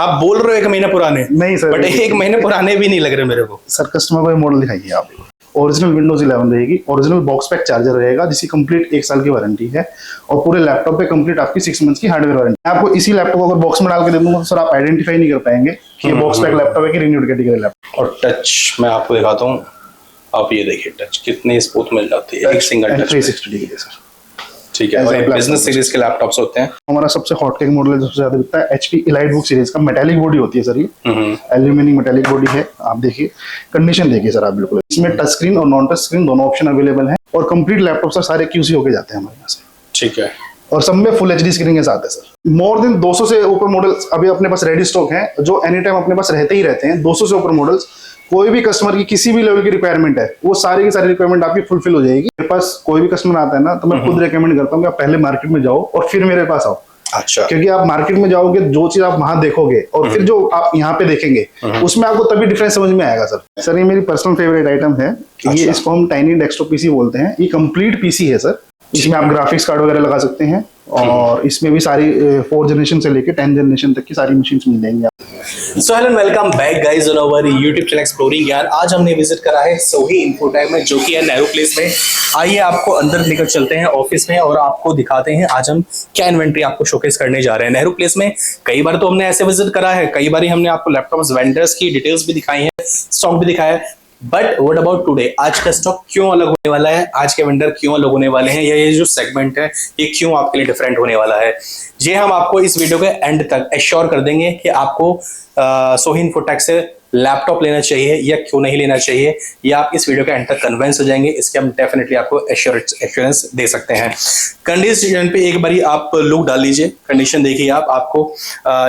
आप बोल रहे हो 1 महीना पुराने, नहीं सर, बट 1 महीने पुराने भी नहीं लग रहे मेरे को। सर कस्टमर को मॉडल दिखाइए आप। ओरिजिनल विंडोज 11 रहेगी, ओरिजिनल बॉक्स पैक चार्जर रहेगा जिसकी कंप्लीट 1 साल की वारंटी है, और पूरे लैपटॉप पे कंप्लीट आपकी 6 मंथ्स की हार्डवेयर वारंटी। आपको इसी लैपटॉप को अगर बॉक्स में डाल के दे दूंगा तो सर आप आइडेंटिफाई नहीं कर पाएंगे कि ये बॉक्स पैक लैपटॉप है कि रिन्यूड कैटेगरी लैपटॉप। और टच मैं आपको दिखाता हूँ, आप ये देखिए टच कितनी स्मूथ मिल जाती है एक सिंगल टच 360 डिग्री सर। ठीक है, और ये बिजनेस सीरीज के लैपटॉप्स होते हैं। हमारा सबसे हॉट केक मॉडल सबसे ज्यादा बिकता है HP एलाइट बुक सीरीज का। मेटालिक बॉडी होती है सर, ये एल्यूमिनियम मेटालिक बॉडी है। आप देखिए कंडीशन देखिए सर आप बिल्कुल। इसमें टच स्क्रीन और नॉन टच स्क्रीन दोनों ऑप्शन अवेलेबल हैं, और कंप्लीट लैपटॉप सर सारे QC होके जाते हैं हमारे यहाँ से। ठीक है, और सब में फुल HD स्क्रीन के साथ है सर। मोर देन 200 से ऊपर मॉडल्स अभी अपने पास रेडी स्टॉक हैं, जो एनी टाइम अपने पास रहते ही रहते हैं। 200 से ऊपर मॉडल्स, कोई भी कस्टमर की किसी भी लेवल की रिक्वायरमेंट है वो सारी की सारी रिक्वायरमेंट आपकी फुलफिल हो जाएगी। मेरे पास कोई भी कस्टमर आता है ना तो मैं खुद रेकमेंड करता हूँ कि आप पहले मार्केट में जाओ और फिर मेरे पास आओ। अच्छा, क्योंकि आप मार्केट में जाओगे, जो चीज आप वहां देखोगे और फिर जो आप यहाँ पे देखेंगे उसमें आपको तभी डिफरेंस समझ में आएगा सर। सर ये मेरी पर्सनल फेवरेट आइटम है। ये इसको हम टाइनी डेस्कटॉप PC बोलते हैं। ये कंप्लीट PC है सर। इसमें आप ग्राफिक्स कार्ड वगैरह लगा सकते हैं, और इसमें भी सारी 4 जनरेशन से लेके 10 जनरेशन तक की सारी मशीन्स मिल जाएंगी। So hello welcome back guys on our YouTube channel exploring यार। आज हमने विजिट करा है सोही इन्फोटेक में, जो कि है नेहरू प्लेस में। आइए आपको अंदर लेकर चलते हैं ऑफिस में और आपको दिखाते हैं आज हम क्या इन्वेंट्री आपको शोकेस करने जा रहे हैं नेहरू प्लेस में। कई बार तो हमने ऐसे विजिट करा है, कई बार हमने आपको लैपटॉप्स वेंडर्स की डिटेल्स भी दिखाई है, स्टॉक भी दिखाया है। बट व्हाट अबाउट टुडे, आज का स्टॉक क्यों अलग होने वाला है, आज के वेंडर क्यों अलग होने वाले हैं, या ये जो सेगमेंट है ये क्यों आपके लिए डिफरेंट होने वाला है, ये हम आपको इस वीडियो के एंड तक एश्योर कर देंगे कि आपको सोही इन्फोटेक से लैपटॉप लेना चाहिए या क्यों नहीं लेना चाहिए, या आप इस वीडियो के एंड तक कन्विंस हो जाएंगे। इसके हम डेफिनेटली आपको एश्योरेंस दे सकते हैं। कंडीशन पे एक बारी आप लुक डाल लीजिए, कंडीशन देखिए आप। आपको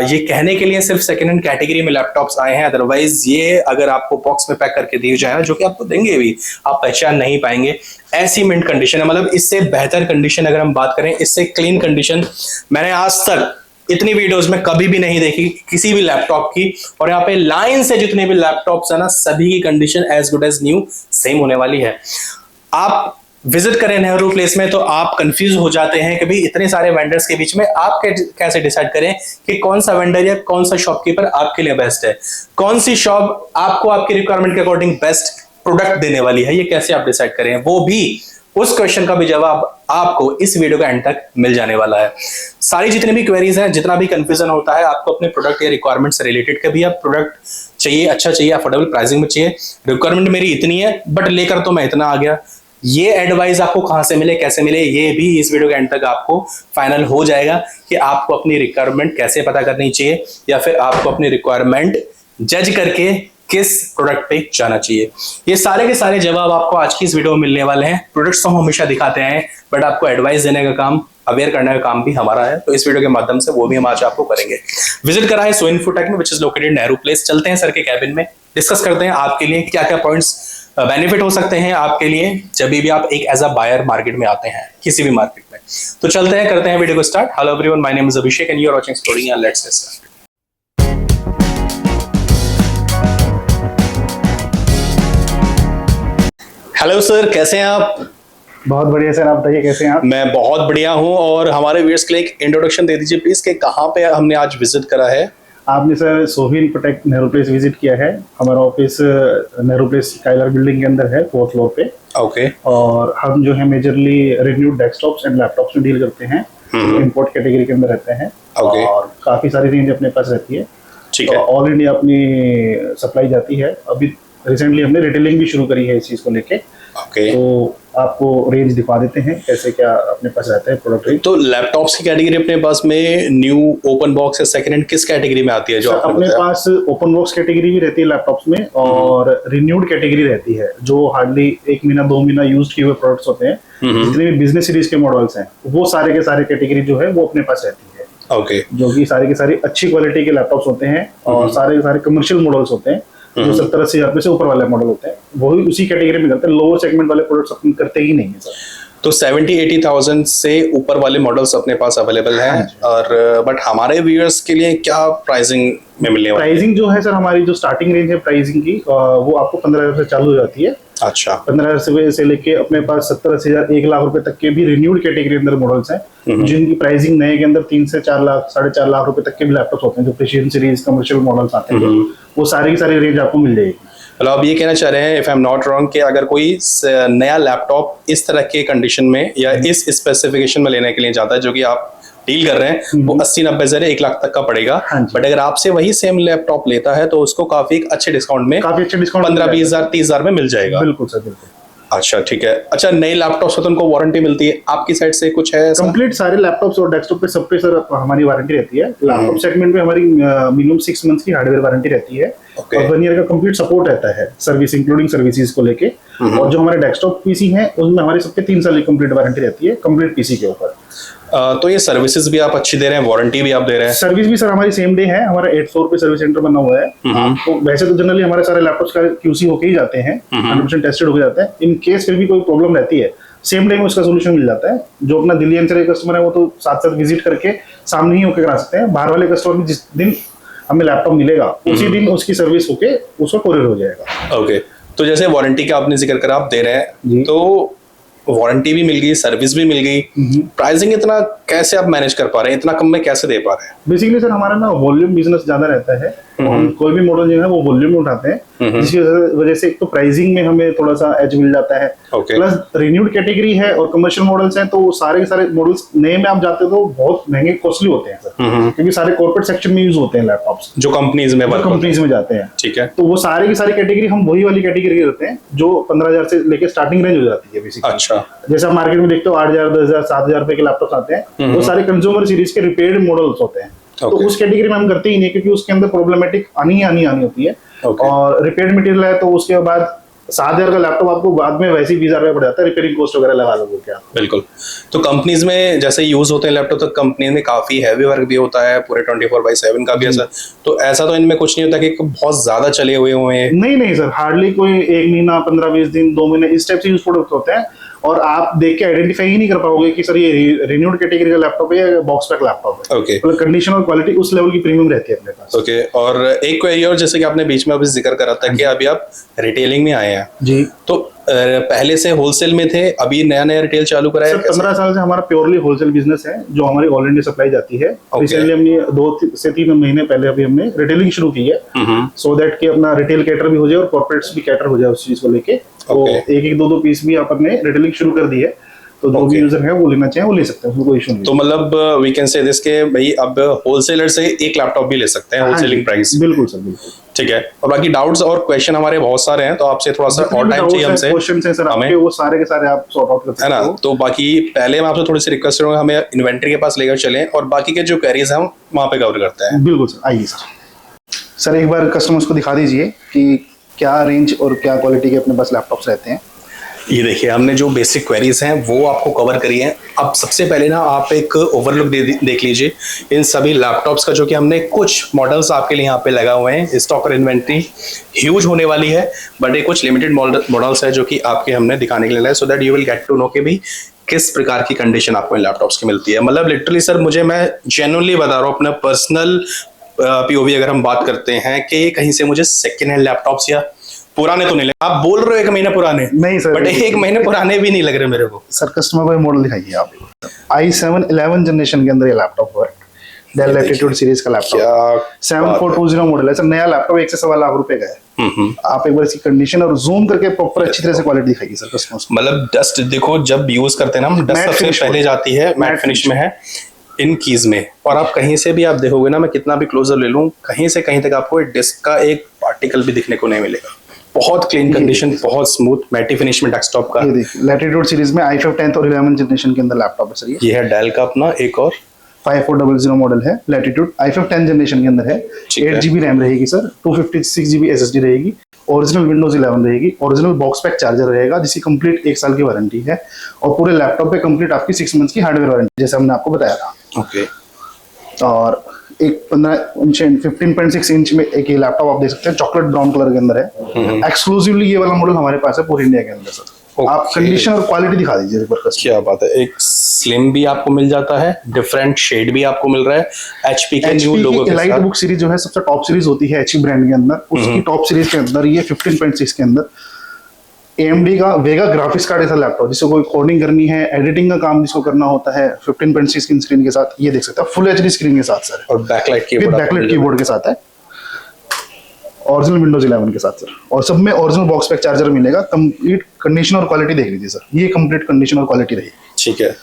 ये कहने के लिए सिर्फ सेकेंड हैंड कैटेगरी में लैपटॉप्स आए हैं, अदरवाइज ये अगर आपको बॉक्स में पैक करके दिए जाए, जो कि आपको देंगे भी, आप पहचान नहीं पाएंगे। ऐसी मिंट कंडीशन है, मतलब इससे बेहतर कंडीशन अगर हम बात करें, इससे क्लीन कंडीशन मैंने आज तक इतनी वीडियोस में कभी भी नहीं देखी किसी भी लैपटॉप की। और यहाँ पे लाइन से जितने भी लैपटॉप्स है ना, सभी की condition as good as new same होने वाली है। आप विजिट करें नेहरू प्लेस में तो आप कंफ्यूज हो जाते हैं कि भाई इतने सारे वेंडर्स के बीच में आप कैसे डिसाइड करें कि कौन सा वेंडर या कौन सा शॉपकीपर आपके लिए बेस्ट है, कौन सी शॉप आपको आपकी रिक्वायरमेंट के अकॉर्डिंग बेस्ट प्रोडक्ट देने वाली है, ये कैसे आप डिसाइड करें। वो भी, उस क्वेश्चन का भी जवाब आपको इस वीडियो के एंड तक मिल जाने वाला है। सारी जितनी भी क्वेरीज हैं, जितना भी कंफ्यूजन होता है आपको अपने प्रोडक्ट या रिक्वायरमेंट से रिलेटेड, कभी आप प्रोडक्ट चाहिए, अच्छा चाहिए, अफोर्डेबल प्राइसिंग में चाहिए, रिक्वायरमेंट मेरी इतनी है बट लेकर तो मैं इतना आ गया, ये एडवाइस आपको कहां से मिले, कैसे मिले, ये भी इस वीडियो के एंड तक आपको फाइनल हो जाएगा कि आपको अपनी रिक्वायरमेंट कैसे पता करनी चाहिए, या फिर आपको अपनी रिक्वायरमेंट जज करके किस प्रोडक्ट पे जाना चाहिए। ये सारे के सारे जवाब आपको आज की इस वीडियो में मिलने वाले हैं। प्रोडक्ट्स तो हम हमेशा दिखाते हैं, बट आपको एडवाइस देने का काम, अवेयर करने का काम भी हमारा है, तो इस वीडियो के माध्यम से वो भी हम आज आपको करेंगे। विजिट करा है सोही इन्फोटेक में, which is located Nehru place. चलते हैं सर के कैबिन में, डिस्कस करते हैं आपके लिए क्या क्या पॉइंट्स बेनिफिट हो सकते हैं आपके लिए जब भी आप एक एज अ बायर मार्केट में आते हैं, किसी भी मार्केट में। तो चलते हैं, करते हैं वीडियो को start. Hello everyone, my name is Abhishek and you are watching exploring and let's get started. Hello sir, कैसे हैं आप? बहुत बढ़िया सर, आप बताइए कैसे हैं आप? मैं बहुत बढ़िया हूं। और हमारे व्यूअर्स के लिए एक इंट्रोडक्शन दे दीजिए प्लीज कि कहां पे हमने आज विजिट करा है। आपने सर सोही इन्फोटेक नेहरू प्लेस विजिट किया है। हमारा ऑफिस नेहरू प्लेस स्काईलार बिल्डिंग के अंदर है, 4th फ्लोर पे। ओके। और हम जो है majorly renewed desktops and laptops में डील करते हैं, इंपोर्ट कैटेगरी के अंदर रहते हैं। ओके। और काफी सारी रेंज अपने पास रहती है। ठीक है। ऑल इंडिया अपनी सप्लाई जाती है। अभी रिसेंटली हमने रिटेलिंग भी शुरू करी है इस चीज को लेके। ओके। तो आपको रेंज दिखा देते हैं कैसे क्या अपने पास रहता है प्रोडक्ट रेंज। तो लैपटॉप्स की कैटेगरी अपने पास में न्यू, ओपन बॉक्स या सेकंड हैंड किस कैटेगरी में आती है? जो अपने पास ओपन बॉक्स कैटेगरी भी रहती है लैपटॉप्स में, और रिन्यूड कैटेगरी रहती है, जो हार्डली 1 महीना 2 महीना यूज्ड किए हुए प्रोडक्ट्स होते हैं। जितने भी बिजनेस सीरीज के मॉडल्स हैं वो सारे के सारे कैटेगरी जो है वो अपने पास रहती है। ओके। जो कि सारे के सारे अच्छी क्वालिटी के लैपटॉप्स होते हैं, और सारे के सारे कमर्शियल मॉडल्स होते हैं, जो 70-80 हज़ार से ऊपर वाले मॉडल होते हैं, वही उसी कैटेगरी में करते हैं। लोअर सेगमेंट वाले प्रोडक्ट्स अपन करते ही नहीं है सर। तो 70-80,000 से ऊपर वाले मॉडल्स अपने पास अवेलेबल हैं और बट हमारे व्यूअर्स के लिए क्या प्राइसिंग में मिलने वाली है? प्राइसिंग जो है सर, हमारी जो स्टार्टिंग रेंज है प्राइसिंग की वो आपको 15,000 से चालू हो जाती है। अच्छा। 15,000 से लेके अपने पास 70-80,000 1 लाख रुपए तक के भी रिन्यूड कैटेगरी अंदर मॉडल्स हैं, जिनकी प्राइसिंग नए के अंदर 3 से 4 लाख 4.5 लाख रुपए तक के भी लैपटॉप होते हैं। जो प्रीशियन सीरीज कमर्शियल मॉडल्स आते हैं वो सारी की सारी रेंज आपको मिल जाएगी। मतलब आप ये कहना चाह रहे हैं, if I am not wrong, कि अगर कोई नया लैपटॉप इस तरह के कंडीशन में या इस स्पेसिफिकेशन में लेने के लिए जाता है जो कि आप डील कर रहे हैं, वो 80-90 हजार 1 लाख तक का पड़ेगा। बट अगर आपसे वही सेम लैपटॉप लेता है तो उसको काफी अच्छे डिस्काउंट में, काफी अच्छे डिस्काउंट 15-20 हजार 30 हजार में मिल जाएगा। बिल्कुल सर, बिल्कुल। अच्छा, ठीक है। अच्छा, नए लैपटॉप से तो उनको वारंटी मिलती है, आपकी साइड से कुछ है ऐसा? कंप्लीट सारे लैपटॉप्स और डेस्कटॉप पे सब पे सर हमारी वारंटी रहती है। लैपटॉप सेगमेंट में हमारी मिनिमम 6 मंथ्स की हार्डवेयर वारंटी रहती है और 1 ईयर का कंप्लीट सपोर्ट रहता है, सर्विस इंक्लूडिंग सर्विसेज को लेके। और जो हमारे डेस्कटॉप पीसी हैं उसमें हमारी सबके 3 साल की कंप्लीट वारंटी रहती है कंप्लीट पीसी के ऊपर। तो ये सर्विसेज भी आप अच्छी दे रहे हैं, वारंटी भी आप दे रहे हैं? सर्विस भी सर हमारी सेम डे है। हमारा 8 फ्लोर पे सर्विस सेंटर बना हुआ है। तो वैसे तो जनरली हमारे सारे लैपटॉप्स का क्यूसी होके ही जाते हैं, 100% टेस्टेड होके जाते हैं। इन केस फिर भी कोई प्रॉब्लम रहती है, सेम डे में उसका सोल्यूशन मिल जाता है। जो अपना दिल्ली एनसीआर कस्टमर है वो तो साथ साथ विजिट करके सामने ही होकर करा सकते हैं। बाहर वाले कस्टमर भी जिस दिन हमें लैपटॉप मिलेगा उसी दिन उसकी सर्विस होके उसको कोरियर हो जाएगा। ओके। तो जैसे वारंटी का आपने जिक्र करा, आप दे रहे हैं, तो वारंटी भी मिल गई, सर्विस भी मिल गई, प्राइसिंग इतना कैसे आप मैनेज कर पा रहे हैं, इतना कम में कैसे दे पा रहे हैं? बेसिकली सर हमारा ना वॉल्यूम बिजनेस ज्यादा रहता है। हम कोई भी मॉडल जो है वो वॉल्यूम में उठाते हैं, जिसकी वजह से एक तो प्राइसिंग में हमें थोड़ा सा एज मिल जाता है। प्लस रिन्यूड कैटेगरी है और कमर्शियल मॉडल्स हैं, तो सारे के सारे मॉडल्स नए में आप जाते हो तो बहुत महंगे कॉस्टली होते हैं सर, क्योंकि सारे कॉर्पोरेट सेक्शन में यूज होते हैं लैपटॉप्स जो कंपनीज में जाते हैं। ठीक है। तो वो सारे की सारी कैटेगरी हम वही वाली कैटेगरी के रहते हैं जो 15,000 से लेके स्टार्टिंग रेंज हो जाती है बेसिकली। अच्छा। जैसे आप मार्केट में देखते हो 8,000, 10,000, 7,000 रुपए के लैपटॉप आते हैं, वो सारे कंज्यूमर सीरीज के रिपेयर्ड मॉडल्स होते हैं। तो उस कैटेगरी में हम करते ही नहीं, क्योंकि उसके अंदर प्रॉब्लमेटिक आनी होती है। और रिपेयर्ड मटेरियल है तो उसके बाद 7,000 का लैपटॉप आपको बाद में वैसे ही 20,000 रुपए पड़ जाता है, रिपेयरिंग कॉस्ट वगैरह लगा लोगे क्या। बिल्कुल। तो कंपनीज में जैसे यूज होते हैं लैपटॉप, तो कंपनी में काफी हैवी वर्क भी होता है, पूरे 24/7 का भी ऐसा, तो ऐसा तो इनमें कुछ नहीं होता कि बहुत ज्यादा चले हुए हैं? नहीं सर, हार्डली कोई 1 महीना, 15-20 दिन, 2 महीने इस टाइप से यूज प्रोडक्ट होते हैं। और आप देख के आइडेंटिफाई ही नहीं कर पाओगे कि सर ये रिन्यूड कैटेगरी का लैपटॉप है या बॉक्स पैक लैपटॉप है। ओके। मतलब कंडीशन और क्वालिटी उस लेवल की प्रीमियम रहती है अपने पास। ओके। और एक क्वेरी और, जैसे कि आपने बीच में अभी जिक्र करा था कि अभी आप रिटेलिंग में आए हैं जी, तो पहले से होलसेल में थे, अभी नया रिटेल चालू करा है? 15 साल से हमारा प्योरली होलसेल बिजनेस है, जो हमारी ऑल इंडिया सप्लाई जाती है। रिसेंटली हमने 2 से 3 महीने पहले अभी हमने रिटेलिंग शुरू की है, सो दैट कि अपना रिटेल कैटर भी हो जाए और कॉर्पोरेट्स भी कैटर हो जाए उस चीज को लेके। तो 1-1, 2-2 पीस भी अपन ने रिटेलिंग शुरू कर दी है, तो जो भी यूजर है वो लेना चाहे वो ले सकते हैं, उसमें कोई इशू नहीं। तो मतलब वी कैन से दिस के भाई अब होलसेलर से एक लैपटॉप भी ले सकते हैं होलसेलिंग प्राइस? बिल्कुल सर, बिल्कुल। ठीक है। और बाकी डाउट्स और क्वेश्चन हमारे बहुत सारे हैं, तो आपसे थोड़ा सा और टाइम चाहिए हमसे। क्वेश्चंस हैं सर आपके, वो सारे के सारे आप सॉर्ट आउट कर सकते हैं ना। तो बाकी पहले मैं आपसे थोड़ी सी रिक्वेस्ट करूंगा, हमें इन्वेंटरी के पास लेकर चलें और बाकी के जो क्वेरीज हैं हम वहां पे कवर करते हैं। बिल्कुल सर, आइए सर एक बार कस्टमर्स को दिखा दीजिए कि क्या रेंज और क्या क्वालिटी के अपने पास लैपटॉप्स रहते हैं। ये देखिए, हमने जो बेसिक क्वेरीज हैं वो आपको कवर करी हैं। अब सबसे पहले ना आप एक ओवरलुक देख लीजिए इन सभी लैपटॉप्स का, जो कि हमने कुछ मॉडल्स आपके लिए यहाँ पे लगा हुए हैं। स्टॉक और इन्वेंट्री ह्यूज होने वाली है, बट ये कुछ लिमिटेड मॉडल्स है जो कि आपके हमने दिखाने के लिए लाए, so that you will get to know के भी किस प्रकार की कंडीशन आपको इन लैपटॉप्स की मिलती है। मतलब लिटरली सर, मैं जेन्युइनली बता रहा हूँ, अपना पर्सनल पीओवी अगर हम बात करते हैं कि कहीं से मुझे सेकेंड हैंड लैपटॉप्स या पुराने तो नहीं लगे। आप बोल रहे हो 1 महीने पुराने, नहीं सर, बट 1 महीने पुराने भी नहीं लग रहे मेरे को। सर कस्टमर को मॉडल दिखाइए आप। i7 11 जनरेशन के अंदर ये लैपटॉप है, डेल लैटिट्यूड सीरीज का लैपटॉप, 7420 मॉडल है सर। नया लैपटॉप 1 से 1.25 लाख रुपए का है। आप एक बार इसकी कंडीशन और जूम करके प्रॉपर अच्छी तरह से क्वालिटी दिखाइए सर कस्टमर्स को। मतलब डस्ट देखो, जब यूज करते हैं ना, डस्ट सबसे पहले जाती है, मैट फिनिश में है इन कीज में। और आप कहीं से भी आप देखोगे ना, मैं कितना भी क्लोजर ले लूं, कहीं से कहीं तक आपको डिस्क का एक पार्टिकल भी दिखने को नहीं मिलेगा। बहुत क्लीन कंडीशन, बहुत स्मूथ मैटी फिनिश में डेस्कटॉप का। ये देखिए, लैटिट्यूड सीरीज में i5 10th और 11 जनरेशन के अंदर लैपटॉप है सर। ये है डेल का अपना एक और 5400 मॉडल है, लैटिट्यूड i5 10 जनरेशन के अंदर है। 8GB रैम रहेगी सर, 256GB SSD रहेगी, ओरिजिनल विंडोज 11 रहेगी, ओरिजिनल बॉक्स पैक चार्जर रहेगा, जिसकी कंप्लीट 1 साल की वारंटी है। और पूरे लैपटॉप पे कंप्लीट आपकी 6 मंथ्स की हार्डवेयर वारंटी, जैसे हमने आपको बताया था। ओके। और एक 15.6 इंच में एक ये लैपटॉप आप देख सकते हैं, चॉकलेट ब्राउन कलर के अंदर है। एक्सक्लूसिवली ये वाला मॉडल हमारे पास है पूरे इंडिया के अंदर सर। आप कंडीशन और क्वालिटी दिखा दीजिए एक बार कस्टमर। क्या बात है, एक स्लिम भी आपको मिल जाता है, डिफरेंट शेड भी आपको मिल रहा है, एचपी के न्यू लोगो के एलाइट साथ। बुक सीरीज जो है सबसे टॉप सीरीज होती है एचपी ब्रांड के अंदर, उसकी टॉप सीरीज के अंदर ये 15.6 के अंदर AMD का वेगा ग्राफिक्स कार्ड ऐसा लैपटॉप जिसको कोई कोडिंग करनी है, एडिटिंग का काम जिसको करना होता है, 15.6 की स्क्रीन के साथ ये देख सकते हैं, फुल एचडी स्क्रीन के साथ सर, और backlight with keyboard backlight keyboard के साथ है, ओरिजिनल विंडोज 11 के साथ सर, और सब में ओरिजिनल बॉक्स पैक चार्जर मिलेगा। कंप्लीट कंडीशन और क्वालिटी देख लीजिए सर, ये कंप्लीट कंडीशन और क्वालिटी रही। ठीक है,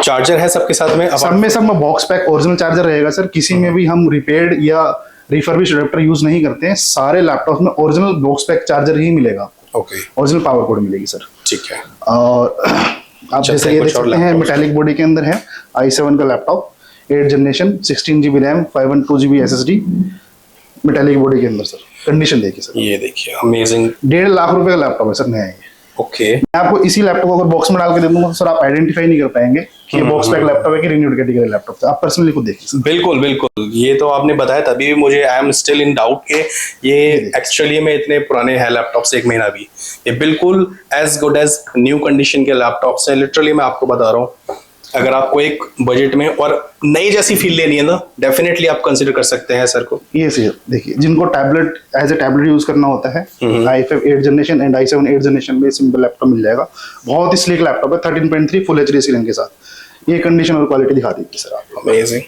चार्जर है सबके साथ में। सब में सब में बॉक्स पैक ओरिजिनल चार्जर रहेगा सर, किसी में भी हम रिपेयर्ड या रिफर्बिश अडेप्टर यूज नहीं करते हैं, सारे लैपटॉप में ओरिजिनल बॉक्स पैक चार्जर ही मिलेगा, ओके, ओरिजिनल पावर कोड मिलेगी सर। ठीक है। और आप जैसे ये देख सकते हैं मेटालिक बॉडी के अंदर है i7 का laptop, 8 generation, 16 GB RAM, 512 GB SSD, metallic body के अंदर सर। कंडीशन देखिए सर, ये देखिए अमेजिंग, 1.5 लाख रुपए का लैपटॉप है सर, नया है। ओके, मैं आपको इसी लैपटॉप को अगर बॉक्स में डाल के दे दूंगा तो सर आप आइडेंटिफाई नहीं कर पाएंगे कि ये बॉक्स पैक लैपटॉप है कि रिन्यूड कैटेगरी लैपटॉप है। आप पर्सनली खुद देखिए सर। बिल्कुल बिल्कुल, ये तो आपने बताया तभी भी मुझे I am still in doubt के ये एक्चुअली में इतने पुराने हैं लैपटॉप से 1 महीना भी, ये बिल्कुल as good as new condition के लैपटॉप्स हैं। लिटरली मैं आपको बता रहा हूँ, अगर आपको एक बजट में और नई जैसी फील लेनी है ना, डेफिनेटली आप कंसिडर कर सकते हैं सर को। ये सर देखिए, जिनको tablet as a tablet use करना होता है, i5 8 generation and i7 8 generation में सिंपल लैपटॉप मिल जाएगा। बहुत ही स्लिक लैपटॉप है, 13.3 फुल एचडी स्क्रीन के साथ। ये कंडीशन और क्वालिटी दिखा दीजिए सर आप। अमेजिंग।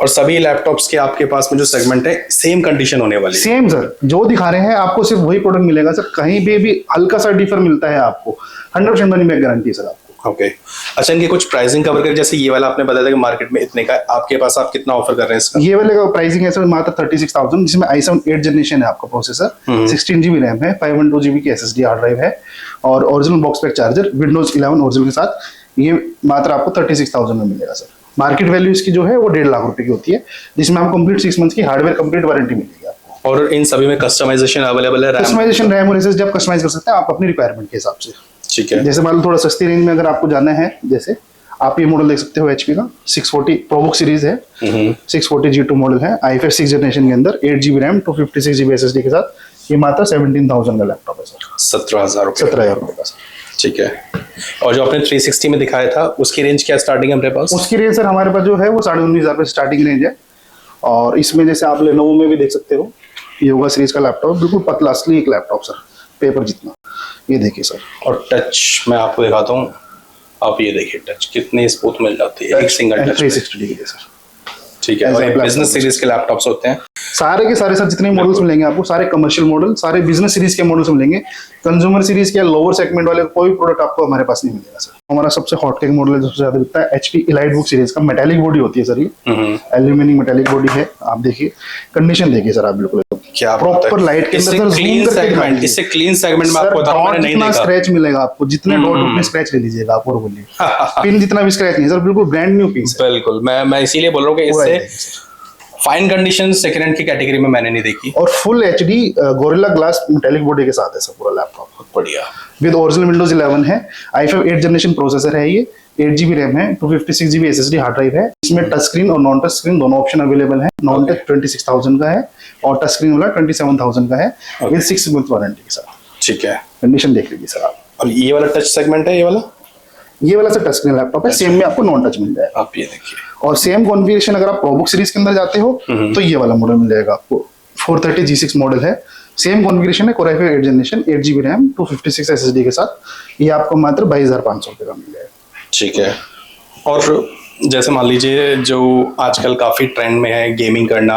और सभी लैपटॉप्स के आपके पास में जो सेगमेंट है सेम कंडीशन होने वाली है। सेम सर, जो दिखा रहे हैं आपको सिर्फ वही प्रोडक्ट मिलेगा सर, कहीं भी हल्का सा डिफर मिलता है आपको, 100% मनी बैक गारंटी सर आपको। ओके, अच्छा, इनकी कुछ प्राइसिंग कवर कर, जैसे ये वाला आपने बताया था कि मार्केट में इतने का है, आपके पास आप कितना ऑफर कर रहे हैं इसका? ये वाले का प्राइसिंग है सर मात्र 36,000, जिसमें i7 8 जनरेशन है आपका प्रोसेसर, 16 GB रैम है, 512 GB की SSD हार्ड ड्राइव है, और original box pack charger Windows 11 original के साथ। ये मात्र आपको 36,000 में मिलेगा सर। मार्केट वैल्यू इसकी जो है वो 1.5 लाख रुपए की होती है, जिसमें आपको कंप्लीट 6 मंथ की हार्डवेयर कंप्लीट वारंटी मिलेगी आपको। और इन सभी में कस्टमाइजेशन अवेलेबल है? कस्टमाइजेशन रैम और SSD आप कस्टमाइज कर सकते हैं आप अपनी रिक्वायरमेंट के हिसाब से। ठीक है, जैसे मान लो थोड़ा सस्ती रेंज में अगर आपको जाना है, जैसे आप ये मॉडल देख सकते हो HP का 640 प्रोबुक सीरीज है, 640 G2 मॉडल है, i5 6 जनरेशन के अंदर, 8 GB रैम, 256 GB SSD के साथ। ये मात्र 17,000 का लैपटॉप है सर। 17,000 रुपये। 17,000 रुपये का सर। ठीक है, और जो आपने 360 में दिखाया था उसकी रेंज क्या स्टार्टिंग है हमारे पास? उसकी रेंज सर हमारे पास जो है वो 19,500 रुपये स्टार्टिंग रेंज है। और इसमें जैसे आप लेनोवो में भी देख सकते हो, योगा सीरीज का लैपटॉप, बिल्कुल पतला असली एक लैपटॉप सर, पेपर जितना। ये देखिए सर, और टच मैं आपको दिखाता हूँ, आप ये देखिए टच कितनी स्मूथ मिल जाती है एक सिंगल टच 360 डिग्री सर। ठीक है, और ये बिजनेस सीरीज के लैपटॉप्स होते हैं सारे के सारे सर, जितने मॉडल्स मिलेंगे आपको, सारे कमर्शियल मॉडल, सारे बिजनेस सीरीज के मॉडल्स मिलेंगे। कंज्यूमर सीरीज के लोअर सेगमेंट वाले कोई प्रोडक्ट आपको हमारे पास नहीं मिलेगा सर। हमारा सबसे हॉट केक मॉडल सबसे ज्यादा बिकता है HP इलाइट बुक सीरीज का, मेटालिक बॉडी होती है सर, ये एल्यूमिनियम मेटालिक बॉडी है। आप देखिए कंडीशन देखिए सर आप, बिल्कुल क्या प्रॉपर लाइट के अंदर क्लीन सेगमेंट, इससे क्लीन सेगमेंट में आपको बता मैंने नहीं देखा। स्क्रैच मिलेगा आपको, जितने डॉट उतने स्क्रैच ले लीजिएगा आप, और बोलिए पिन जितना भी स्क्रैच नहीं सर, बिल्कुल ब्रांड न्यू पीस है। बिल्कुल, मैं इसीलिए बोल रहा हूँ कि इससे फाइन कंडीशन सेकंड हैंड की कैटेगरी में मैंने नहीं देखी। और full HD gorilla glass metallic body के साथ है सर पूरा लैपटॉप, बढ़िया, विद ओरिजिनल विंडोज 11 है, i5 8 जनरेशन प्रोसेसर है, ये 8 GB रैम है, 256 GB SSD हार्ड ड्राइव है। इसमें टच स्क्रीन और नॉन टच स्क्रीन दोनों ऑप्शन अवेलेबल है। नॉन टच 26,000 का है और टच स्क्रीन वाला 27,000 का है, विद 6 मंथ वारंटी के साथ। ठीक है, कंडीशन देख लीजिए सर आप। और ये वाला टच सेगमेंट है, ये वाला सर टच स्क्रीन लैपटॉप है, सेम में आपको नॉन टच मिल जाएगा। आप ये देखिए, और सेम कॉन्फ़िगरेशन अगर आप प्रोबुक सीरीज के अंदर जाते हो तो ये वाला मॉडल मिल जाएगा आपको, 430 G6 मॉडल है, सेम कॉन्फ़िगरेशन है, Core i5 8 generation, 8 GB RAM, 256 SSD के साथ। ये आपको मात्र 22,500 रुपये का मिल जाएगा। ठीक है, और जैसे मान लीजिए जो आजकल काफी ट्रेंड में है, गेमिंग करना,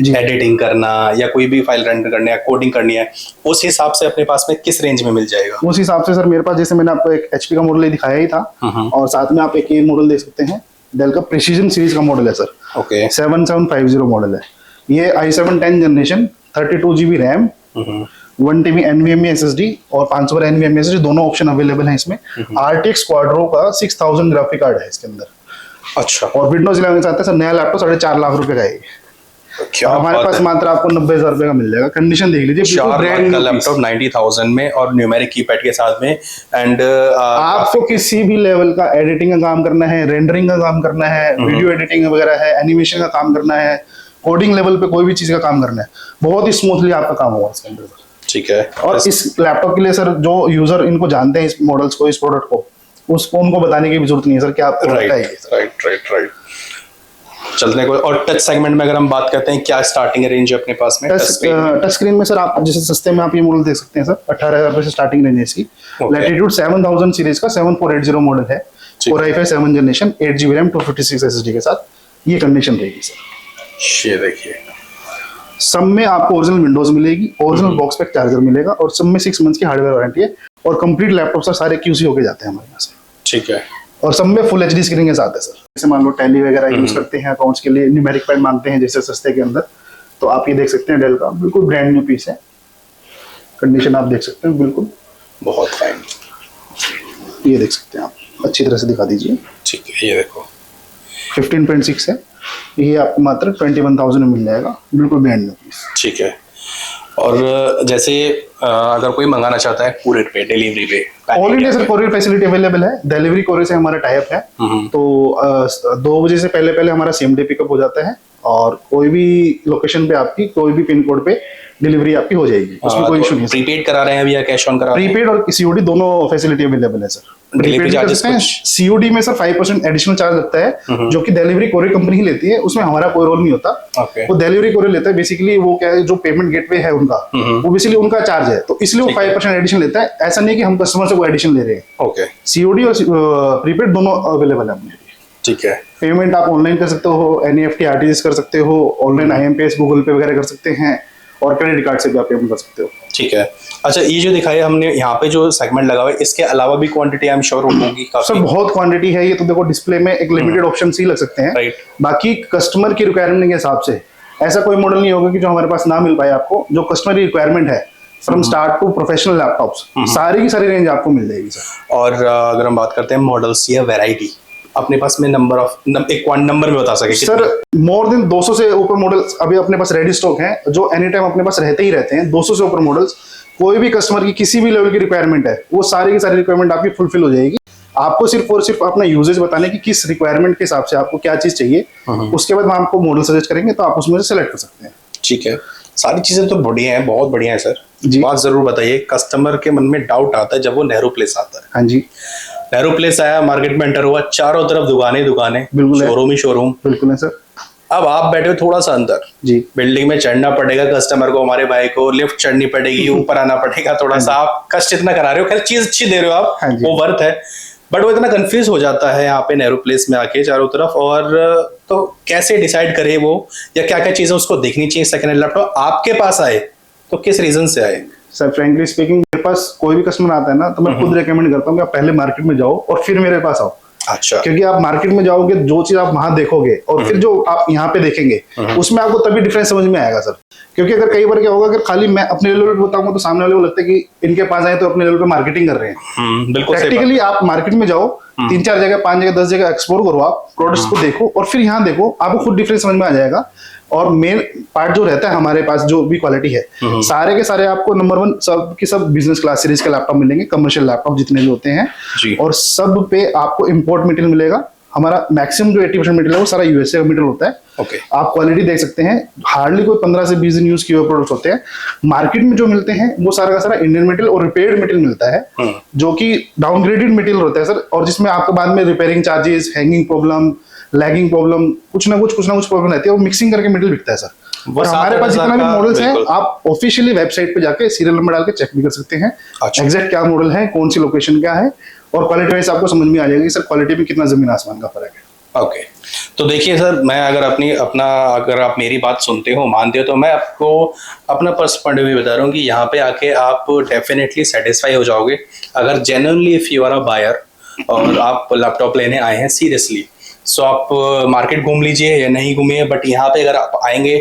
एडिटिंग करना, या कोई भी फाइल रेंडर करनी है, कोडिंग करनी है, उस हिसाब से अपने पास में किस रेंज में मिल जाएगा? उस हिसाब से सर मेरे पास, जैसे मैंने आपको एक HP का मॉडल दिखाया ही था, और साथ में आप एक ये मॉडल देख सकते हैं, डेल का प्रिसीजन सीरीज का मॉडल है सर। ओके, 7750 मॉडल है ये, i7 10 generation, 32 GB RAM, 1 TB NVMe SSD और 500 NVMe SSD दोनों ऑप्शन अवेलेबल हैं इसमें। RTX Quadro का 6000 ग्राफिक कार्ड है इसके अंदर। अच्छा, और विंडोज 11 के साथ है सर, नया लैपटॉप 4.5 लाख रुपए का है। क्या हमारे पास मात्र आपको 90,000 रुपए का मिल जाएगा। कंडीशन देख लीजिए, 4 लाख का लैपटॉप 90,000 में और न्यूमेरिक कीपैड के साथ में। एंड आपको किसी भी लेवल का एडिटिंग का काम करना है, रेंडरिंग का काम करना है, वीडियो एडिटिंग वगैरह है, एनिमेशन का काम करना है, कोडिंग लेवल पे कोई भी चीज का काम करना है, बहुत ही स्मूथली आपका काम होगा इसके अंदर। ठीक है। और इस लैपटॉप के लिए सर जो यूजर इनको जानते हैं इस मॉडल्स को, इस प्रोडक्ट को, उसको उनको बताने की भी जरूरत नहीं है सर कि आप राइट। चलने को। और टच सेगमेंट में अगर हम बात करते हैं, क्या स्टार्टिंग रेंज है अपने पास में? टच स्क्रीन में सर आप जैसे सस्ते में आप ये मॉडल देख सकते हैं सर, 18,000 रुपए से स्टार्टिंग रेंज है इसकी। लैटिट्यूड 7000 सीरीज का 7480 मॉडल है, Core i5 7 generation, 8GB RAM, 256 SSD के साथ ये कंडीशन रहेगी सर। ये देखिए, सब में आपको ओरिजिनल विंडोज मिलेगी, ओरिजिनल बॉक्स पैक चार्जर मिलेगा, और सब में 6 मंथ्स की हार्डवेयर वारंटी है, और कंप्लीट लैपटॉप सर सारे QC होके जाते हैं हमारे यहाँ से। ठीक है। और सब में फुल HD स्क्रीन के साथ है सर। जैसे मान लो टैली वगैरह यूज करते हैं अकाउंट्स के लिए, न्यूमेरिक पैड मांगते हैं जैसे सस्ते के अंदर, तो आप ये देख सकते हैं डेल का बिल्कुल ब्रांड न्यू पीस है, कंडीशन आप देख सकते हैं बिल्कुल बहुत फाइन। ये देख सकते हैं आप, अच्छी तरह से दिखा दीजिए। ठीक है, ये देखो 15.6 है, ये आपको मात्र 21,000 में मिल जाएगा, बिल्कुल ब्रांड न्यू पीस। ठीक है। और जैसे अगर कोई मंगाना चाहता है कुरियर पे, डिलीवरी पे, all India sir courier facility available है। डिलीवरी कोरियर से हमारा टाइप है, तो 2 बजे से पहले हमारा सेम डे पिकअप हो जाता है, और कोई भी लोकेशन पे आपकी कोई भी पिन कोड पे डिलीवरी आपकी हो जाएगी, उसमें कोई इशू नहीं है। प्रीपेड करा रहे हैं अभी या कैश ऑन करा रहे हैं? प्रीपेड और COD दोनों फैसिलिटी अवेलेबल है सर। डिलीवरी चार्जेस COD में सर 5% एडिशनल चार्ज लगता है, जो कि डिलीवरी कोरियर कंपनी ही लेती है, उसमें हमारा कोई रोल नहीं होता। वो डिलीवरी कोरियर लेता है, बेसिकली वो क्या है, जो पेमेंट गेटवे है उनका, वो बेसिकली उनका चार्ज है, तो इसलिए वो 5% एडिशन लेता है। ऐसा नहीं कि हम कस्टमर से कोई एडिशन ले रहे हैं। ओके। COD और प्रीपेड दोनों अवेलेबल है अपने लिए। ठीक है। पेमेंट आप ऑनलाइन कर सकते हो, NEFT RTGS कर सकते हो, ऑनलाइन IMPS गूगल पे वगैरह कर सकते हैं, और क्रेडिट कार्ड से भी आप पेमेंट कर सकते हो। ठीक है। अच्छा, ये जो दिखाया हमने यहाँ पे जो सेगमेंट लगा हुआ है, इसके अलावा भी क्वांटिटी आई एम श्योर होगी काफी। सर बहुत क्वांटिटी है, ये तो देखो डिस्प्ले में एक लिमिटेड ऑप्शन ही लग सकते हैं। राइट। बाकी कस्टमर की रिक्वायरमेंट के हिसाब से ऐसा कोई मॉडल नहीं होगा कि जो हमारे पास ना मिल पाए आपको। जो कस्टमर की रिक्वायरमेंट है, from start to professional laptops, सारी की सारी रेंज आपको मिल जाएगी सर। और अगर हम बात करते हैं मॉडल्स या वैरायटी, अपने पास में एक नंबर में बता सके सर? मोर देन 200 से ऊपर मॉडल्स अभी अपने पास रेडी स्टॉक हैं, जो एनी टाइम अपने पास रहते ही रहते हैं। 200 से ऊपर मॉडल्स, कोई भी कस्टमर की किसी भी लेवल की रिक्वायरमेंट है, वो सारी की सारी रिक्वायरमेंट आपकी फुलफिल हो जाएगी। आपको सिर्फ और सिर्फ अपना यूजेज बताने की किस रिक्वायरमेंट के हिसाब से आपको क्या चीज चाहिए, उसके बाद हम आपको मॉडल सजेस्ट करेंगे, तो आप उसमें से सेलेक्ट कर सकते हैं। ठीक है। सारी चीजें तो बढ़िया हैं, बहुत बढ़िया है सर। बात जरूर बताइए, कस्टमर के मन में डाउट आता है जब वो नेहरू प्लेस आता है। हाँ जी। नेहरू प्लेस आया, मार्केट में एंटर हुआ, चारों तरफ दुकानें, बिल्कुल, शोरूम ही शोरूम। बिल्कुल है सर। अब आप बैठे हो थोड़ा सा अंदर जी, बिल्डिंग में चढ़ना पड़ेगा कस्टमर को, हमारे भाई को लिफ्ट चढ़नी पड़ेगी, ऊपर आना पड़ेगा थोड़ा सा। आप कष्ट इतना करा रहे हो, खैर चीज अच्छी दे रहे हो आप, वो वर्थ है, बट वो इतना कंफ्यूज हो जाता है यहाँ पे नेहरू प्लेस में आके चारों तरफ। और तो कैसे डिसाइड करे वो, या क्या क्या चीजें उसको देखनी चाहिए सेकंड हैंड लैपटॉप आपके पास आए तो किस रीजन से आए? सर फ्रेंकली स्पीकिंग, मेरे पास कोई भी कस्टमर आता है ना, तो मैं खुद रेकमेंड करता हूँ कि आप पहले मार्केट में जाओ और फिर मेरे पास आओ। अच्छा। क्योंकि आप मार्केट में जाओगे, जो चीज आप वहां देखोगे और फिर जो आप यहाँ पे देखेंगे, उसमें आपको तभी डिफरेंस समझ में आएगा सर। क्योंकि अगर कई बार क्या होगा, अगर खाली मैं अपने लेवल पे बताऊंगा तो सामने वाले को लगता है कि इनके पास आए तो अपने लेवल पे मार्केटिंग कर रहे हैं। बिल्कुल। प्रैक्टिकली आप मार्केट में जाओ, 3-4 जगह, 5 जगह, 10 जगह एक्सप्लोर करो, आप प्रोडक्ट्स को देखो और फिर यहाँ देखो, आपको खुद डिफरेंस समझ में आ जाएगा। और मेन पार्ट जो रहता है हमारे पास, जो भी क्वालिटी है, सारे के सारे आपको नंबर 1 सब की सब बिजनेस क्लास सीरीज के लैपटॉप मिलेंगे, कमर्शियल लैपटॉप जितने भी होते हैं जी। और सब पे आपको इंपोर्ट मटेरियल मिलेगा। हमारा मैक्सिमम जो 80% मटेरियल है वो सारा USA का मटेरियल होता है। ओके। आप क्वालिटी देख सकते हैं, हार्डली कोई 15 से 20 दिन यूज किए हुए प्रोडक्ट्स होते हैं। मार्केट में जो मिलते हैं वो सारा का सारा इंडियन मटेरियल और रिपेयर्ड मटेरियल मिलता है, जो कि डाउनग्रेडेड मटेरियल होता है सर, और जिसमें आपको बाद में repairing charges, hanging problem, lagging problem, कुछ ना कुछ प्रॉब्लम रहती है, और मिक्सिंग करके मटेरियल बिकता है सर। और हमारे पास जितना भी मॉडल्स हैं, आप ऑफिशियली वेबसाइट पे जाके सीरियल नंबर डाल के चेक भी कर सकते हैं एग्जैक्ट क्या मॉडल है, कौन सी लोकेशन क्या है, और क्वालिटी वाइज आपको समझ में आ जाएगी सर क्वालिटी में कितना जमीन आसमान का फर्क है। ओके। तो देखिए सर, मैं अगर अगर आप मेरी बात सुनते हो, मानते हो, तो मैं आपको अपना पर्सनल पॉइंट ऑफ व्यू बता रहा हूँ कि यहाँ पे आके आप डेफिनेटली सेटिस्फाई हो जाओगे अगर genuinely if you are a buyer और आप लैपटॉप लेने आए हैं सीरियसली। सो आप मार्केट घूम लीजिए या नहीं घूमिए, बट यहाँ पे अगर आप आएंगे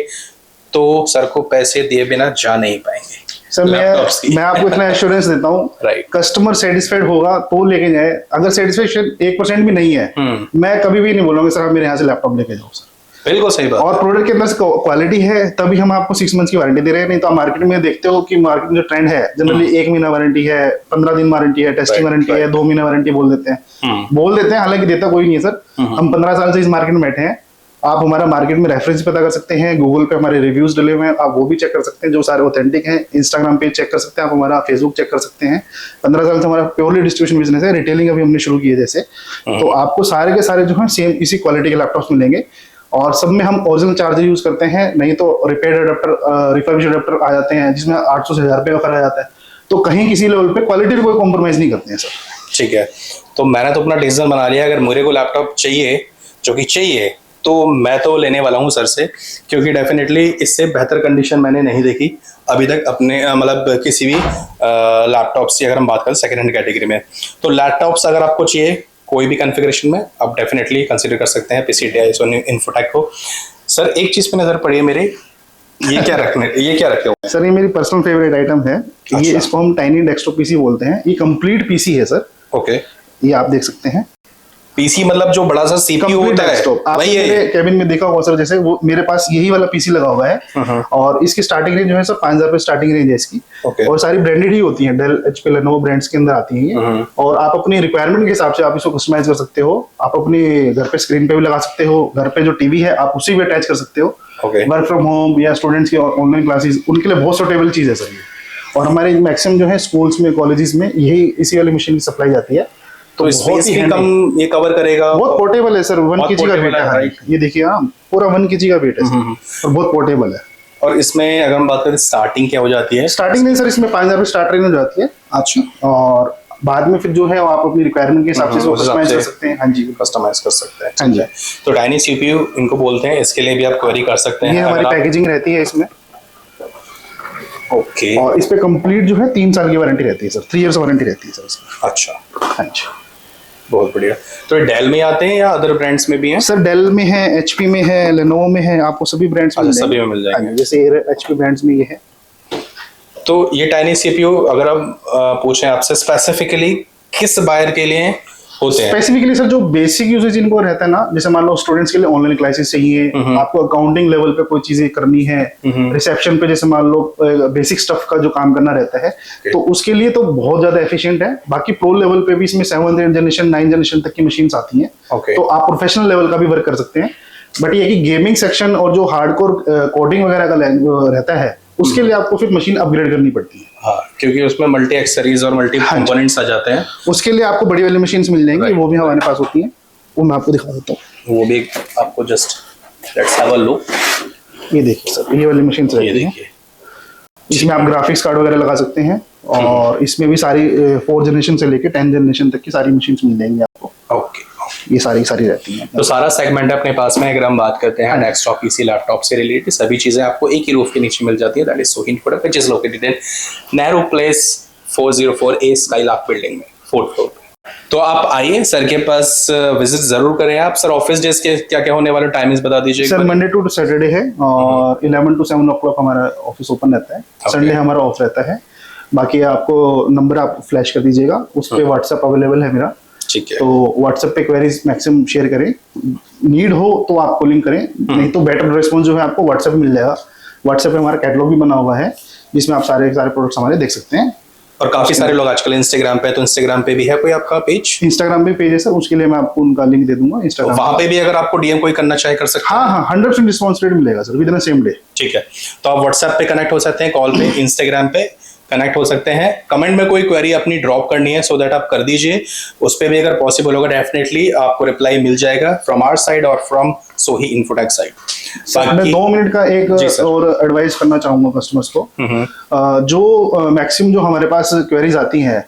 तो सर को पैसे दिए बिना जा नहीं पाएंगे। सर मैं आपको इतना एश्योरेंस देता हूँ, कस्टमर सेटिस्फाइड होगा तो लेके जाए। अगर सेटिस्फेक्शन 1% भी नहीं है, मैं कभी भी नहीं बोलूंगा सर आप मेरे यहाँ से लैपटॉप लेके जाओ सर। बिल्कुल सही बात। और प्रोडक्ट के अंदर क्वालिटी है तभी हम आपको 6 मंथ्स की वारंटी दे रहे हैं। नहीं तो आप मार्केट में देखते हो कि मार्केट में जो ट्रेंड है, जनरली 1 महीना वारंटी है, 15 दिन वारंटी है, टेस्टिंग वारंटी है, 2 महीना वारंटी बोल देते हैं। हालांकि देता कोई नहीं है सर। हम 15 साल से इस मार्केट में बैठे हैं, आप हमारा मार्केट में रेफरेंस पता कर सकते हैं, गूगल पे हमारे रिव्यूज डले हुए हैं, आप वो भी चेक कर सकते हैं जो सारे ऑथेंटिक हैं। इंस्टाग्राम पे चेक कर सकते हैं, आप हमारा फेसबुक चेक कर सकते हैं। 15 साल से हमारा प्योरली डिस्ट्रीब्यूशन बिजनेस है, रिटेलिंग अभी हमने शुरू की है जैसे। तो आपको सारे के सारे जो है सेम इसी क्वालिटी के लैपटॉप्स मिलेंगे और सब में हम ओरिजिनल चार्जर यूज करते हैं, नहीं तो रिपेयर अडेप्टर, रिफर्बिश अडेप्टर आ जाते हैं जिसमें 800 से 1000 रुपये का फर्क आ जाता है। तो कहीं किसी लेवल पे क्वालिटी पे कोई कॉम्प्रोमाइज नहीं करते हैं सर। ठीक है, तो मैंने तो अपना डिसीजन बना लिया, अगर मेरे को लैपटॉप चाहिए जो कि चाहिए तो मैं तो लेने वाला हूँ सर से, क्योंकि डेफिनेटली इससे बेहतर कंडीशन मैंने नहीं देखी अभी तक अपने मतलब किसी भी लैपटॉप से। अगर हम बात करें सेकेंड हैंड कैटेगरी में, तो लैपटॉप्स अगर आपको चाहिए कोई भी कॉन्फ़िगरेशन में, आप डेफिनेटली कंसीडर कर सकते हैं PCTI सोनी इन्फोटेक को। सर एक चीज़ पे नज़र पड़ी है मेरे, ये क्या रखे हो? सर ये मेरी पर्सनल फेवरेट आइटम है। ये इसको हम टाइनी डेस्कटॉप पीसी बोलते हैं। ये कंप्लीट पीसी है सर। ओके, ये आप देख सकते हैं। पीसी मतलब जो बड़ा सा CPU होता है वही है। मेरे केबिन में देखा होगा सर, जैसे वो मेरे पास यही वाला पीसी लगा हुआ है और इसकी स्टार्टिंग रेंज जो है सर 5000 रुपए स्टार्टिंग रेंज है इसकी। और सारी ब्रांडेड ही होती है, डेल, HP, लेनोवो ब्रांड्स के अंदर आती है ये। और आप अपनी रिक्वायरमेंट के हिसाब से आप इसको कस्टमाइज कर सकते हो। आप अपने घर पे स्क्रीन पे भी लगा सकते हो, घर पे जो टीवी है आप उसी भी अटैच कर सकते हो। वर्क फ्रॉम होम या स्टूडेंट्स की ऑनलाइन क्लासेस, उनके लिए बहुत सूटेबल चीज है सर ये। और हमारे मैक्सिमम जो है स्कूल्स में, कॉलेजेस में यही इसी वाली मशीन की सप्लाई जाती है। तो स्पेस भी कम ये कवर करेगा। बहुत पोर्टेबल है सर, 1 kg का वेट है। ये देखिए आप, पूरा 1 kg का वेट है सर और बहुत पोर्टेबल है। और इसमें अगर हम बात करें स्टार्टिंग क्या हो जाती है? स्टार्टिंग नहीं सर, इसमें 5000 रुपए स्टार्ट रेंज हो जाती है। अच्छा, और बाद में फिर जो है आप अपनी रिक्वायरमेंट के हिसाब से कस्टमाइज कर सकते हैं। हाँ जी, कस्टमाइज कर सकते हैं। हाँ जी। तो टाइनी CPU इनको बोलते हैं, इसके लिए भी आप क्वेरी कर सकते हैं। ये हमारी पैकेजिंग रहती है इसमें। ओके, और इस पे कंप्लीट जो है 3 साल की वारंटी रहती है सर, 3 इयर्स वारंटी रहती है सर इसमें। अच्छा, हाँ जी, बहुत बढ़िया। तो डेल में आते हैं या अदर ब्रांड्स में भी हैं? सर डेल में है, HP में है, लेनोवो में है, आपको सभी ब्रांड्स में सभी में मिल जाएंगे। जैसे HP ब्रांड्स में ये है। तो ये टाइनी CPU अगर हम पूछें आपसे स्पेसिफिकली किस बायर के लिए होते हैं? स्पेसिफिकली सर जो बेसिक यूजेज इनको रहता है ना, जैसे मान लो स्टूडेंट्स के लिए ऑनलाइन क्लासेस चाहिए, आपको अकाउंटिंग लेवल पे कोई चीजें करनी है, रिसेप्शन पे जैसे मान लो बेसिक स्टफ का जो काम करना रहता है, तो उसके लिए तो बहुत ज्यादा एफिशिएंट है। बाकी प्रो लेवल पे भी इसमें 7th जनरेशन 9th जनरेशन तक की मशीन्स आती हैं। तो आप प्रोफेशनल लेवल का भी वर्क कर सकते हैं। बट ये कि गेमिंग सेक्शन और जो हार्डकोर कोडिंग वगैरह का रहता है, उसके लिए आपको फिर मशीन अपग्रेड करनी पड़ती है। हाँ, क्योंकि उसमें मल्टी एक्सेसरीज और मल्टी कंपोनेंट्स आ जाते हैं। उसके लिए आपको बड़ी वाली मशीन्स मिल जाएंगी, वो भी हमारे पास होती हैं, वो मैं आपको दिखा देता हूँ। वो भी आपको just let's have a look. ये देखिए सर, ये वाली मशीन्स रहती हैं, इसमें आप ग्राफिक्स कार्ड वगैरह लगा सकते हैं। और इसमें भी सारी 4th जनरेशन से लेके 10th जनरेशन तक की सारी मशीन्स मिल जाएंगी आपको। ओके, ये सारी रहती हैं। तो सारा सेगमेंट है अपने पास में। अगर हम बात करते हैं डेस्कटॉप PC लैपटॉप से रिलेटेड, सभी चीजें आपको एक ही रूफ के नीचे मिल जाती है। दैट इज सोही infotech, which is located in Nehru place 404A skylark building में 4th फ्लोर पे। तो आप आइए सर के पास, विजिट जरूर करें आप। सर ऑफिस डेज के क्या क्या होने वाले टाइमिंग्स बता दीजिए। सर मंडे टू सैटरडे है और 11 to 7 o'clock हमारा ऑफिस ओपन रहता है। संडे हमारा ऑफ रहता है। बाकी आपको नंबर आप फ्लैश कर दीजिएगा, उस पर व्हाट्सएप अवेलेबल है मेरा। ठीक है, तो व्हाट्सएप पे क्वेरीज मैक्सिमम शेयर करें, नीड हो तो आप कॉलिंग करें, नहीं तो बेटर रिस्पॉन्स जो है आपको व्हाट्सएप पे मिल जाएगा। व्हाट्सएप पे हमारा कैटलॉग भी बना हुआ है जिसमें आप सारे प्रोडक्ट्स हमारे देख सकते हैं। और काफी सारे लोग आजकल इंस्टाग्राम पे, तो इंस्टाग्राम पे भी है कोई आपका पेज? इंस्टाग्राम पे पेज है सर, उसके लिए मैं आपको उनका लिंक दे दूंगा इंस्टाग्राम। वहां पे भी अगर आपको DM कोई करना चाहे कर सकते हैं? हाँ, 100% रिस्पॉन्स रेट मिलेगा sir with in same day. ठीक है, तो आप व्हाट्सएप पे कनेक्ट हो सकते हैं, कॉल पे, इंस्टाग्राम पे कनेक्ट हो सकते हैं। कमेंट में कोई क्वेरी अपनी ड्रॉप करनी है सो दैट आप कर दीजिए, उस पर भी अगर पॉसिबल होगा डेफिनेटली आपको रिप्लाई मिल जाएगा फ्रॉम आवर साइड और फ्रॉम सोही इन्फोटेक साइड। मैं 2 मिनट का एक और एडवाइस करना चाहूंगा कस्टमर्स को। जो मैक्सिमम जो हमारे पास क्वेरीज आती हैं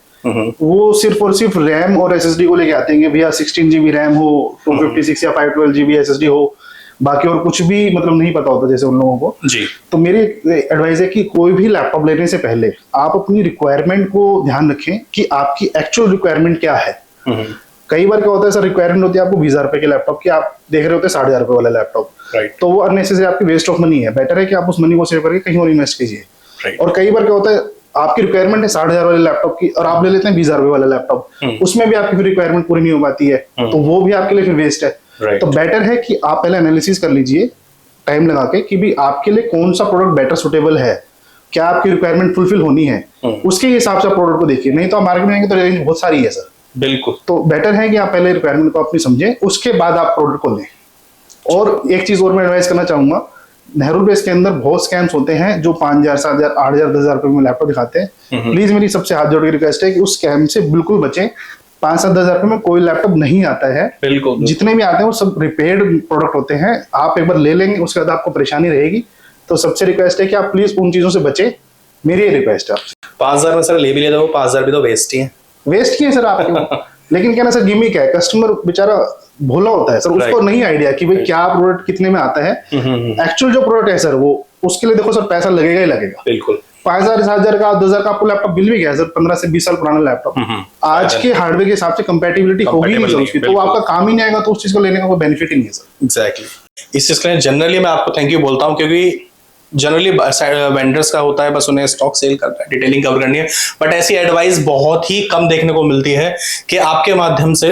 वो सिर्फ और सिर्फ रैम और SSD को लेके आते हैं कि भैया 16 GB रैम हो, 256 या 512 GB SSD हो, बाकी और कुछ भी मतलब नहीं पता होता जैसे उन लोगों को जी। तो मेरी एडवाइस है कि कोई भी लैपटॉप लेने से पहले आप अपनी रिक्वायरमेंट को ध्यान रखें कि आपकी एक्चुअल रिक्वायरमेंट क्या है। कई बार क्या होता है सर, रिक्वायरमेंट होती है आपको 20,000 रुपए के लैपटॉप की, आप देख रहे होते हैं 60,000 रुपए वाला लैपटॉप, तो वो अननेसेसरी आपकी वेस्ट ऑफ मनी है। बेटर है कि आप उस मनी को सेव करके कहीं और इन्वेस्ट कीजिए। और कई बार क्या होता है, आपकी रिक्वायरमेंट है 60,000 वाले लैपटॉप की और आप ले लेते हैं 20,000 रुपए वाला लैपटॉप, उसमें भी आपकी फिर रिक्वायरमेंट पूरी नहीं हो पाती है, तो वो भी आपके लिए फिर वेस्ट है। तो बेटर है कि आप पहले एनालिसिस कर लीजिए टाइम लगा के कि भी आपके लिए कौन सा प्रोडक्ट बेटर सुटेबल है, क्या आपकी रिक्वायरमेंट फुलफिल होनी है, उसके हिसाब से आप प्रोडक्ट को देखिए। नहीं तो आप मार्केट में आएंगे तो रेंज बहुत सारी है सर। बिल्कुल, तो बेटर है कि आप पहले रिक्वायरमेंट को अपनी समझें, उसके बाद आप प्रोडक्ट को लें। और एक चीज और मैं एडवाइस करना चाहूंगा, नेहरू प्लेस के अंदर बहुत स्कैम्स होते हैं जो 5,000, 7,000, 8,000, 10,000 रुपए में लैपटॉप दिखाते हैं। प्लीज मेरी सबसे हाथ जोड़ के रिक्वेस्ट है कि उस स्कैम से बिल्कुल बचें। 5-7 हज़ार रुपए में कोई लैपटॉप नहीं आता है। बिल्कुल। जितने भी आते हैं वो सब रिपेयर्ड प्रोडक्ट होते हैं। आप एक बार ले लेंगे उसके बाद आपको परेशानी रहेगी। तो सबसे रिक्वेस्ट है कि आप प्लीज उन चीजों से बचें, मेरी ये रिक्वेस्ट है आपसे। 5,000 में सर ले भी लेता हूँ, 5,000 भी तो वेस्ट ही है। वेस्ट की है सर आपके लेकिन क्या ना सर, गिमिक है, कस्टमर बेचारा भोला होता है सर, उसको नहीं आइडिया कि भाई क्या प्रोडक्ट कितने में आता है। एक्चुअल जो प्रोडक्ट है सर वो उसके लिए देखो सर पैसा लगेगा ही लगेगा। बिल्कुल। 5,000, 7,000 का, 10,000 का आपको लैपटॉप बिल भी गया सर, 15 से 20 साल पुराना लैपटॉप। आज के हार्डवेयर के हिसाब से कंपैटिबिलिटी होगी नहीं सर उसकी, तो आपका काम ही नहीं आएगा, तो उस चीज को लेने का कोई बेनिफिट ही नहीं है सर। एग्जैक्टली। इस चीज के लिए जनरली मैं आपको थैंक यू बोलता हूँ, क्योंकि जनरली वेंडर्स का होता है बस उन्हें स्टॉक सेल करना है, डिटेलिंग कवर करनी है, बट ऐसी एडवाइस बहुत ही कम देखने को मिलती है कि आपके माध्यम से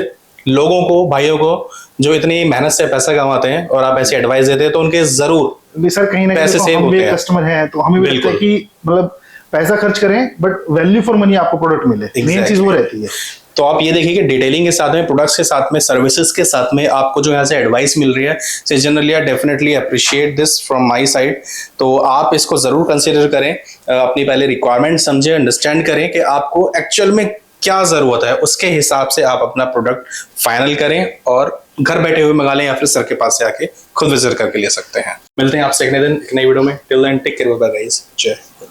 लोगों को, भाइयों को जो इतनी मेहनत से पैसा कमाते हैं और आप ऐसी एडवाइस देते हैं, तो उनके जरूर सर कहीं ना पैसे कहीं हम भी कस्टमर हैं तो हमें भी लगता है कि मतलब पैसा खर्च करें बट वैल्यू फॉर मनी आपको प्रोडक्ट मिले। मेन चीज वो रहती है। तो आप ये देखिए कि डिटेलिंग के साथ में, प्रोडक्ट्स के साथ में, सर्विसेज के साथ में आपको जो यहाँ से एडवाइस मिल रही है, so generally I definitely appreciate this from my side. तो आप इसको जरूर कंसीडर करें, अपनी पहले रिक्वायरमेंट समझें, अंडरस्टैंड करें कि आपको एक्चुअल में क्या जरूरत है, उसके हिसाब से आप अपना प्रोडक्ट फाइनल करें और घर बैठे हुए मंगा लें या फिर सर के पास से आके खुद विजिट करके ले सकते हैं। मिलते हैं आपसे एक नए दिन, एक नई वीडियो में। Till then take care, bye guys, जय हिंद।